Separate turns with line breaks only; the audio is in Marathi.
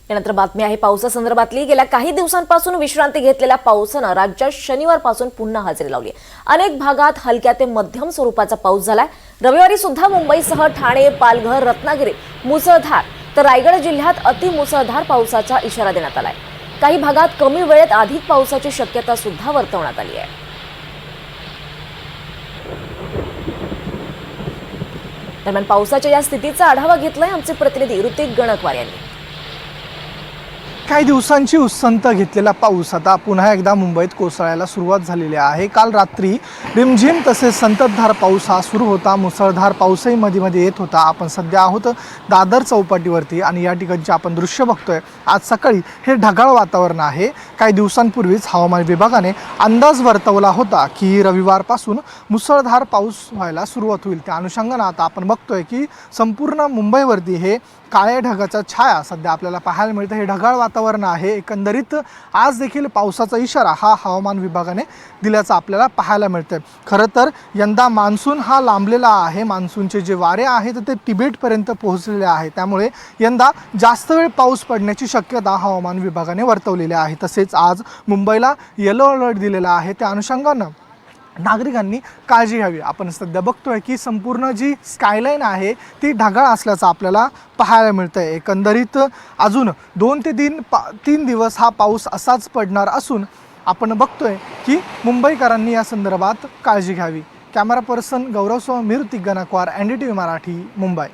यानंतर बातमी आहे पावसासंदर्भातली। गेल्या काही दिवसांपासून विश्रांती घेतलेल्या पावसानं राज्यात शनिवारपासून पुन्हा हजेरी लावली। अनेक भागात हलक्या ते मध्यम स्वरूपाचा पाऊस झालाय। रविवारी सुद्धा मुंबईसह ठाणे, पालघर, रत्नागिरी मुसळधार तर रायगड जिल्ह्यात अतिमुसळधार पावसाचा इशारा देण्यात आलाय। काही भागात कमी वेळेत अधिक पावसाची शक्यता सुद्धा वर्तवण्यात आली आहे। दरम्यान पावसाच्या या स्थितीचा आढावा घेतलाय आमचे प्रतिनिधी ऋतिक गणकवार यांनी।
काही दिवसांची उसंत घेतलेला पाऊस आता पुन्हा एकदा मुंबईत कोसळायला सुरुवात झालेली आहे। काल रात्री रिमझिम तसेच संततधार पाऊस हा सुरू होता। मुसळधार पाऊसही मध्ये मध्ये येत होता। आपण सध्या आहोत दादर चौपाटीवरती आणि या ठिकाणचे आपण दृश्य बघतोय। आज सकाळी हे ढगाळ वातावरण आहे। काही दिवसांपूर्वीच हवामान विभागाने अंदाज वर्तवला होता की रविवारपासून मुसळधार पाऊस व्हायला सुरुवात होईल। त्या अनुषंगाने आता आपण बघतोय की संपूर्ण मुंबईवरती हे काळ्या ढगाचा छाया सध्या आपल्याला पाहायला मिळतं। हे ढगाळ वातावरण आहे। एकंदरीत आज देखील पावसाचा इशारा हा हवामान विभागाने दिल्याचा आपल्याला पाहायला मिळतंय। खरं तर यंदा मान्सून हा लांबलेला आहे। मान्सूनचे जे वारे आहेत ते तिबेटपर्यंत पोहोचलेले आहे। त्यामुळे यंदा जास्त वेळ पाऊस पडण्याची शक्यता हवामान विभागाने वर्तवलेली आहे। तसेच आज मुंबईला येलो अलर्ट दिलेला आहे। त्या अनुषंगानं नागरिकांनी काळजी घ्यावी। आपण सध्या बघतोय की संपूर्ण जी स्कायलाईन आहे ती ढगाळ असल्याचं आपल्याला पाहायला मिळतंय। एकंदरीत अजून 2 ते 3 दिवस हा पाऊस असाच पडणार असून आपण बघतोय की मुंबईकरांनी या संदर्भात काळजी घ्यावी। कॅमेरा पर्सन गौरवसह मी ऋतिक गणकवार, NDTV मराठी, मुंबई।